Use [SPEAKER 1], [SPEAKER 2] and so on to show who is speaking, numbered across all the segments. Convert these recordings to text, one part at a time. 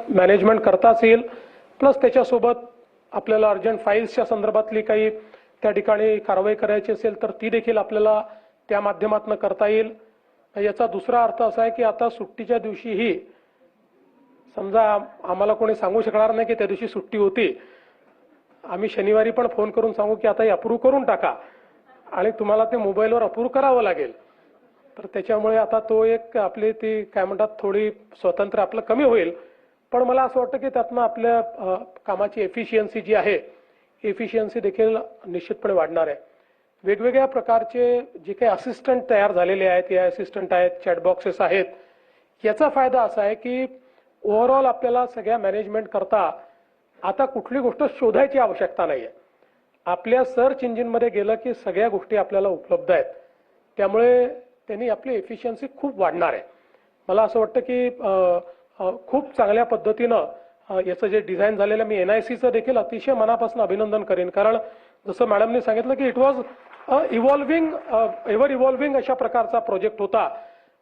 [SPEAKER 1] Management करताच येईल, plus त्याच्यासोबत आपल्याला अर्जंट फाईल्सच्या संदर्भातली काही त्या ठिकाणी कारवाई करायची असेल तर ती देखील आपल्याला त्या माध्यमातून करता येईल। याचा दुसरा अर्थ असा आहे की आता सुट्टीच्या दिवशीही समजा आम्हाला कोणी सांगू शकणार नाही की त्या दिवशी सुट्टी होती, आम्ही शनिवारी पण फोन करून सांगू की आता हे अप्रूव्ह करून टाका आणि तुम्हाला ते मोबाईलवर अप्रूव्ह करावं लागेल। तर त्याच्यामुळे आता तो एक आपली ती काय म्हणतात थोडी स्वतंत्र आपलं कमी होईल, पण मला असं वाटतं की त्यातनं आपल्या कामाची एफिशियन्सी जी आहे एफिशियन्सी देखील निश्चितपणे वाढणार आहे। वेगवेगळ्या प्रकारचे जे काही असिस्टंट तयार झालेले आहेत, या असिस्टंट आहेत, चॅट बॉक्सेस आहेत, याचा फायदा असा आहे की ओव्हरऑल आपल्याला सगळ्या मॅनेजमेंट करता आता कुठली गोष्ट शोधायची आवश्यकता नाहीये। आपल्या सर्च इंजिनमध्ये गेलं की सगळ्या गोष्टी आपल्याला उपलब्ध आहेत, त्यामुळे त्यांनी आपली एफिशियन्सी खूप वाढणार आहे। मला असं वाटतं की खूप चांगल्या पद्धतीनं याचं जे डिझाईन झालेलं, मी NICचं देखील अतिशय मनापासून अभिनंदन करेन, कारण जसं मॅडमने सांगितलं की इट वॉज एव्हर इव्हॉल्विंग अशा प्रकारचा प्रोजेक्ट होता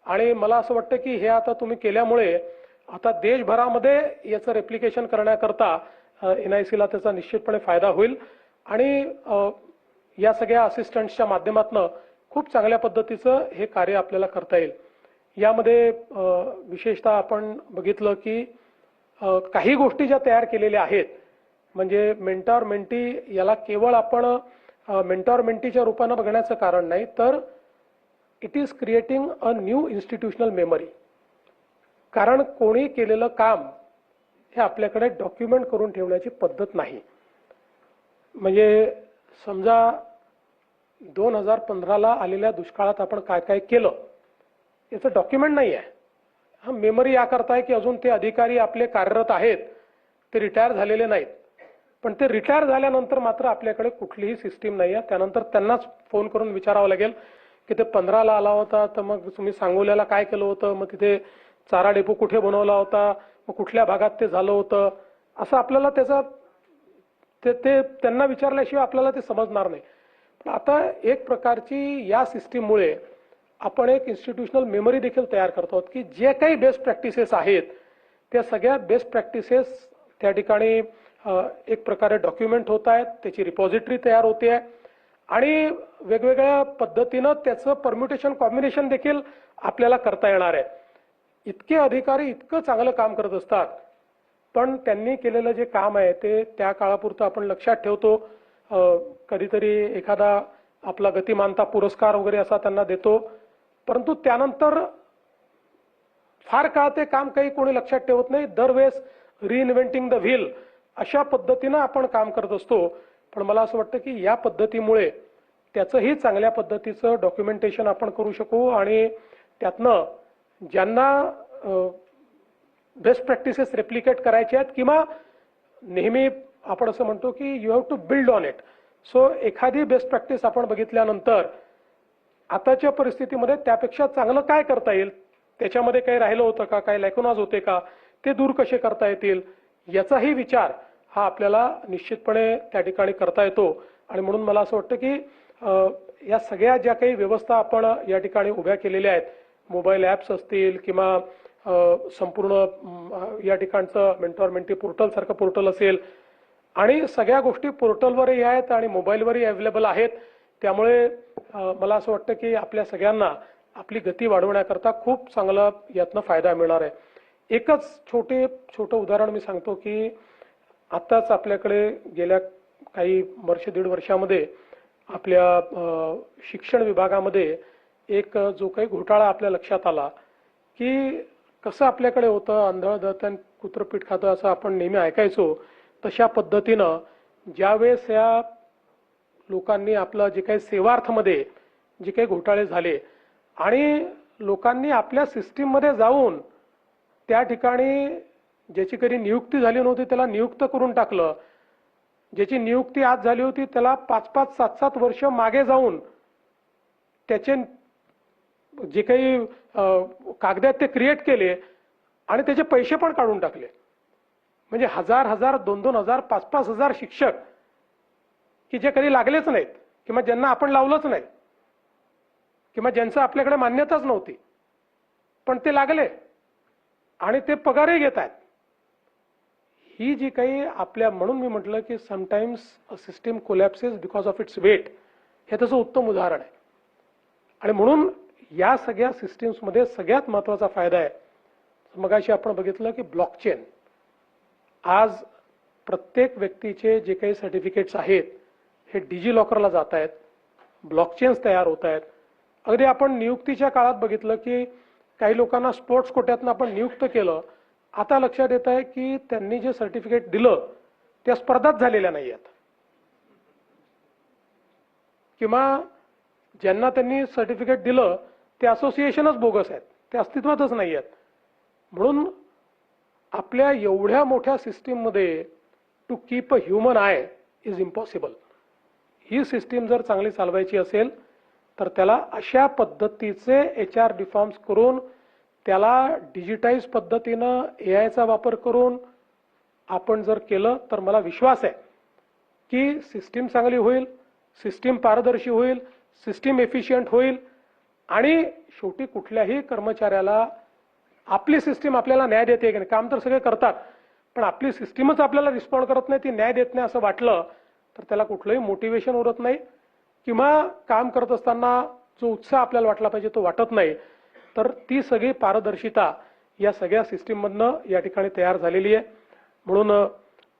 [SPEAKER 1] आणि मला असं वाटतं की हे आता तुम्ही केल्यामुळे आता देशभरामध्ये याचं रेप्लिकेशन करण्याकरता NICला त्याचा निश्चितपणे फायदा होईल आणि या सगळ्या असिस्टंट्सच्या माध्यमातून खूप चांगल्या पद्धतीचं हे कार्य आपल्याला करता येईल। यामध्ये विशेषतः आपण बघितलं की काही गोष्टी ज्या तयार केलेल्या आहेत, म्हणजे मेंटॉर मेंटी याला केवळ आपण मेंटॉर मेंटीच्या रूपानं बघण्याचं कारण नाही, तर it is creating a new institutional memory. कारण कोणी केलेलं काम हे आपल्याकडे डॉक्युमेंट करून ठेवण्याची पद्धत नाही। म्हणजे समजा 2015ला आलेल्या दुष्काळात आपण काय काय केलं याचं डॉक्युमेंट नाही आहे। हा मेमरी याकरता आहे की अजून ते अधिकारी आपले कार्यरत आहेत, ते रिटायर झालेले नाहीत, पण ते रिटायर झाल्यानंतर मात्र आपल्याकडे कुठलीही सिस्टीम नाही आहे। त्यानंतर त्यांनाच फोन करून विचारावं लागेल की ते 15ला आला होता तर मग तुम्ही सांगोल्याला काय केलं होतं, मग तिथे चारा डेपो कुठे बनवला होता, मग कुठल्या भागात ते झालं होतं, असं आपल्याला त्याचा ते त्यांना विचारल्याशिवाय आपल्याला ते समजणार नाही। पण आता एक प्रकारची या सिस्टीममुळे आपण एक इन्स्टिट्यूशनल मेमरी देखील तयार करतो की जे काही बेस्ट प्रॅक्टिसेस आहेत त्या सगळ्या बेस्ट प्रॅक्टिसेस त्या ठिकाणी एक प्रकारे डॉक्युमेंट होत आहेत, त्याची रिपॉझिटरी तयार होते आहे आणि वेगवेगळ्या पद्धतीनं त्याचं परम्युटेशन कॉम्बिनेशन देखील आपल्याला करता येणार आहे। इतके अधिकारी इतकं चांगलं काम करत असतात, पण त्यांनी केलेलं जे काम आहे ते त्या काळापुरतं आपण लक्षात ठेवतो, कधीतरी एखादा आपला गतिमानता पुरस्कार वगैरे असा त्यांना देतो, परंतु त्यानंतर फार काळ ते काम काही कोणी लक्षात ठेवत नाही। दरवेळेस रिइन्व्हेंटिंग द व्हील अशा पद्धतीनं आपण काम करत असतो, पण मला असं वाटतं की या पद्धतीमुळे त्याचंही चांगल्या पद्धतीचं डॉक्युमेंटेशन आपण करू शकू आणि त्यातनं ज्यांना बेस्ट प्रॅक्टिसेस रेप्लिकेट करायचे आहेत किंवा नेहमी आपण असं म्हणतो की you have to build on it. So एखादी बेस्ट प्रॅक्टिस आपण बघितल्यानंतर आताच्या परिस्थितीमध्ये त्यापेक्षा चांगलं काय करता येईल, त्याच्यामध्ये काही राहिलं होतं का, काही लॅकुनाज होते का, ते दूर कसे करता येतील, याचाही विचार हा आपल्याला निश्चितपणे त्या ठिकाणी करता येतो। आणि म्हणून मला असं वाटतं की या सगळ्या ज्या काही व्यवस्था आपण या ठिकाणी उभ्या केलेल्या आहेत, मोबाईल ॲप्स असतील किंवा संपूर्ण या ठिकाणचं मेंटॉर मेंटी पोर्टल सारखं पोर्टल असेल आणि सगळ्या गोष्टी पोर्टलवरही आहेत आणि मोबाईलवरही अवेलेबल आहेत, त्यामुळे मला असं वाटतं की आपल्या सगळ्यांना आपली गती वाढवण्याकरता खूप चांगला यातनं फायदा मिळणार आहे। एकच छोटं उदाहरण मी सांगतो की आत्ताच आपल्याकडे गेल्या काही वर्ष दीड वर्षामध्ये आपल्या शिक्षण विभागामध्ये एक जो काही घोटाळा आपल्या लक्षात आला की कसं आपल्याकडे होतं, आंधळ दळतं कुत्रं पीठ खातं असं आपण नेहमी ऐकायचो, तशा पद्धतीनं ज्यावेळेस या लोकांनी आपलं जे काही सेवार्थमध्ये जे काही घोटाळे झाले आणि लोकांनी आपल्या सिस्टीममध्ये जाऊन त्या ठिकाणी ज्याची कधी नियुक्ती झाली नव्हती त्याला नियुक्त करून टाकलं, ज्याची नियुक्ती आज झाली होती त्याला 5-5, 7-7 वर्ष मागे जाऊन त्याचे जे काही कागदात ते क्रिएट केले आणि त्याचे पैसे पण काढून टाकले। म्हणजे हजार, 2-2 हजार, 5-5 हजार शिक्षक की जे कधी लागलेच नाहीत किंवा ज्यांना आपण लावलंच नाही, किंवा ज्यांचं आपल्याकडे मान्यताच नव्हती पण ते लागले आणि ते पगारही घेत आहेत. ही जी काही आपल्या, म्हणून मी म्हटलं की sometimes a system collapses because of its weight, हे त्याचं उत्तम उदाहरण आहे. आणि म्हणून या सगळ्या सिस्टीम्समध्ये सगळ्यात महत्त्वाचा फायदा आहे, मगाशी आपण बघितलं की ब्लॉकचेन. आज प्रत्येक व्यक्तीचे जे काही सर्टिफिकेट्स आहेत हे डिजी लॉकरला जात आहेत, ब्लॉकचेन्स तयार होत आहेत. अगदी आपण नियुक्तीच्या काळात बघितलं की काही लोकांना स्पोर्ट्स कोट्यातनं आपण नियुक्त केलं. आता लक्षात येत आहे की त्यांनी जे सर्टिफिकेट दिलं त्या स्पर्धाच झालेल्या नाही आहेत, किंवा ज्यांना त्यांनी सर्टिफिकेट दिलं ते असोसिएशनच बोगस आहेत, ते अस्तित्वातच नाही आहेत. म्हणून आपल्या एवढ्या मोठ्या सिस्टीममध्ये to keep a human eye is impossible. ही सिस्टीम जर चांगली चालवायची असेल तर त्याला अशा पद्धतीचे HR रिफॉर्म्स करून, त्याला डिजिटाइज पद्धतीनं AIचा वापर करून आपण जर केलं तर मला विश्वास आहे की सिस्टीम चांगली होईल, सिस्टीम पारदर्शी होईल, सिस्टीम एफिशियंट होईल. आणि शेवटी कुठल्याही कर्मचाऱ्याला आपली सिस्टीम आपल्याला न्याय देते की नाही, काम तर सगळे करतात पण आपली सिस्टीमच आपल्याला रिस्पॉन्ड करत नाही, ती न्याय देत नाही असं वाटलं तर त्याला कुठलंही मोटिवेशन उरत नाही, किंवा काम करत असताना जो उत्साह आपल्याला वाटला पाहिजे तो वाटत नाही. तर ती सगळी पारदर्शिता या सगळ्या सिस्टीममधनं या ठिकाणी तयार झालेली आहे. म्हणून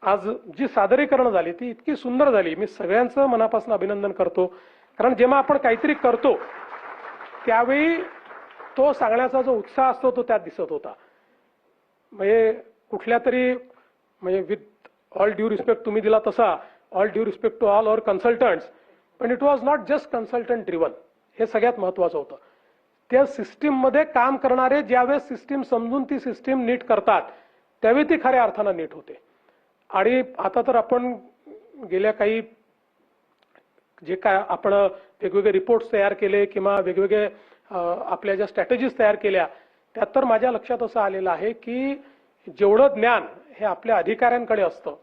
[SPEAKER 1] आज जी सादरीकरण झाली ती इतकी सुंदर झाली. मी सगळ्यांचं मनापासून अभिनंदन करतो, कारण जेव्हा आपण काहीतरी करतो त्यावेळी तो सांगण्याचा जो उत्साह असतो तो त्यात दिसत होता. म्हणजे कुठल्या तरी, म्हणजे विथ ऑल ड्यू रिस्पेक्ट तुम्ही दिला तसा, all due respect to all our consultants, पण it was not just consultant driven. हे सगळ्यात महत्त्वाचं होतं. त्या सिस्टीममध्ये काम करणारे ज्यावेळेस सिस्टीम समजून ती सिस्टीम नीट करतात त्यावेळी ती खऱ्या अर्थानं नीट होते. आणि आता तर आपण गेल्या काही जे काय आपण वेगवेगळे रिपोर्ट्स तयार केले किंवा वेगवेगळे आपल्या ज्या स्ट्रॅटेजीज तयार केल्या त्यात तर माझ्या लक्षात असं आलेलं आहे की जेवढं ज्ञान हे आपल्या अधिकाऱ्यांकडे असतं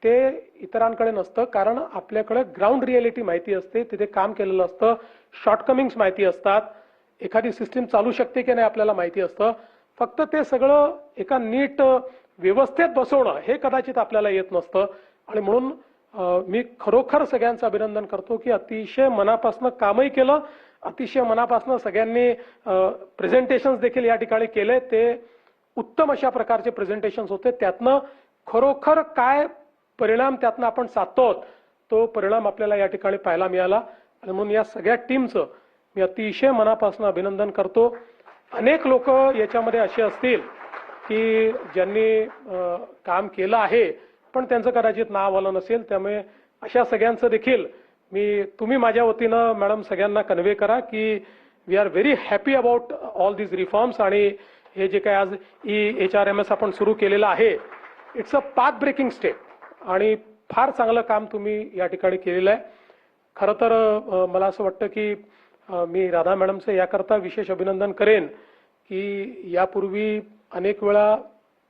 [SPEAKER 1] ते इतरांकडे नसतं, कारण आपल्याकडे ग्राउंड रियालिटी माहिती असते, तिथे काम केलेलं असतं, शॉर्टकमिंग्स माहिती असतात, एखादी सिस्टीम चालू शकते की नाही आपल्याला माहिती असतं. फक्त ते सगळं एका नीट व्यवस्थेत बसवणं हे कदाचित आपल्याला येत नसतं. आणि म्हणून मी खरोखर सगळ्यांचं अभिनंदन करतो की अतिशय मनापासून कामही केलं, अतिशय मनापासून सगळ्यांनी प्रेझेंटेशन्स देखील या ठिकाणी केले. ते उत्तम अशा प्रकारचे प्रेझेंटेशन्स होते. त्यातनं खरोखर काय परिणाम त्यातनं आपण साधतो तो परिणाम आपल्याला या ठिकाणी पाहायला मिळाला. आणि म्हणून या सगळ्या टीमचं मी अतिशय मनापासून अभिनंदन करतो. अनेक लोक याच्यामध्ये असे असतील की ज्यांनी काम केलं आहे पण त्यांचं कदाचित नाव आलं नसेल, त्यामुळे अशा सगळ्यांचं देखील तुम्ही माझ्या वतीनं मॅडम सगळ्यांना कन्वे करा की we are very happy about all these reforms. आणि हे जे काही आज HRMS आपण सुरू केलेलं आहे it's a path breaking step आणि फार चांगलं काम तुम्ही या ठिकाणी केलेलं आहे. खरं तर मला असं वाटतं की मी राधा मॅडमचं याकरता विशेष अभिनंदन करेन की यापूर्वी अनेक वेळा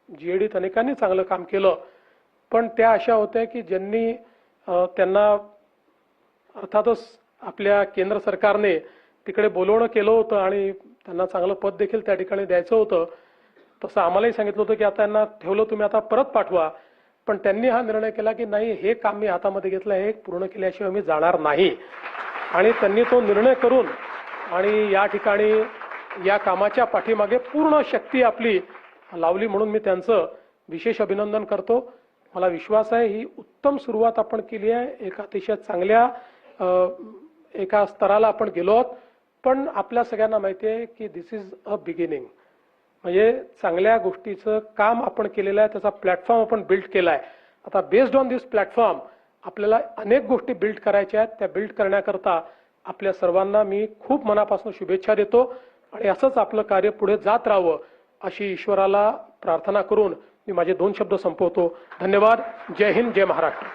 [SPEAKER 1] GADत अनेकांनी चांगलं काम केलं पण त्या अशा होत्या की ज्यांनी त्यांना अर्थातच आपल्या केंद्र सरकारने तिकडे बोलवणं केलं होतं आणि त्यांना चांगलं पद देखील त्या ठिकाणी द्यायचं होतं. तसं आम्हालाही सांगितलं होतं की आता यांना ठेवलं तुम्ही आता परत पाठवा, पण त्यांनी हा निर्णय केला की नाही, हे काम मी हातामध्ये घेतलं, हे पूर्ण केल्याशिवाय मी जाणार नाही. आणि त्यांनी तो निर्णय करून आणि या ठिकाणी या कामाच्या पाठीमागे पूर्ण शक्ती आपली लावली. म्हणून मी त्यांचं विशेष अभिनंदन करतो. मला विश्वास आहे ही उत्तम सुरुवात आपण केली आहे. एका अतिशय चांगल्या एका स्तराला आपण गेलो आहोत. पण आपल्या सगळ्यांना माहिती आहे की दिस इज अ बिगिनिंग. म्हणजे चांगल्या गोष्टीचं काम आपण केलेलं आहे, त्याचा प्लॅटफॉर्म आपण बिल्ड केला आहे. आता बेस्ड ऑन दिस प्लॅटफॉर्म आपल्याला अनेक गोष्टी बिल्ड करायच्या आहेत. त्या बिल्ड करण्याकरता आपल्या सर्वांना मी खूप मनापासून शुभेच्छा देतो आणि असंच आपलं कार्य पुढे जात राहावं अशी ईश्वराला प्रार्थना करून मी माझे 2 शब्द संपवतो. धन्यवाद. जय हिंद, जय महाराष्ट्र.